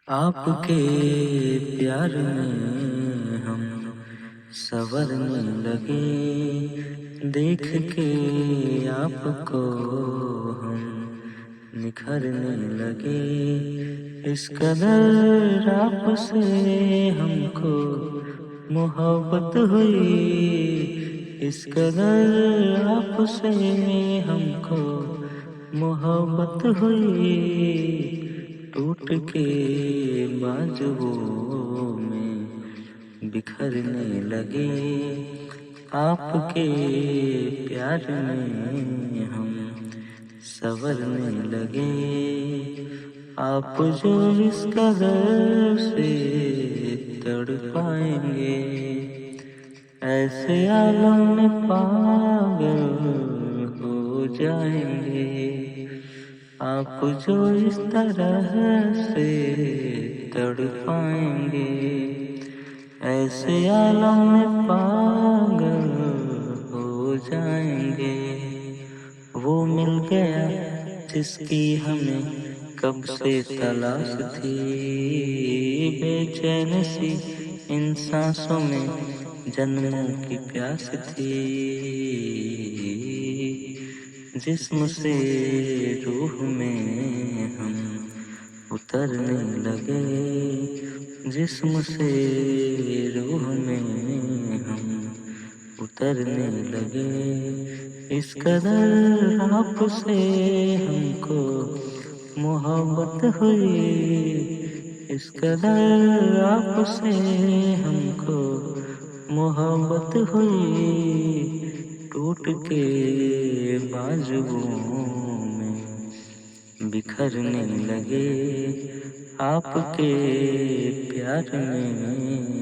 आपके प्यार में हम संवरने लगे, देख के आपको हम निखरने लगे। इस कदर आपसे हमको मोहब्बत हुई, इस कदर आपसे हमको मोहब्बत हुई। टूट के बाजुओं में बिखरने लगे, आपके प्यार में हम संवरने लगे। आप जो इस कदर से तड़पाएंगे, ऐसे आलम में पागल हो जाएंगे। आप जो इस तरह से तड़पाएंगे, ऐसे आलम में पागल हो जाएंगे। वो मिल गया जिसकी हमें कब से तलाश थी, बेचैन सी इन सांसों में जन्मों की प्यास थी। जिस्म से रूह में हम उतरने लगे, जिस्म से रूह में हम उतरने लगे। इस कदर आपसे हमको मोहब्बत हुई, इस कदर आपसे हमको मोहब्बत हुई। टूट के बाजुओं में बिखरने लगे, आपके प्यार में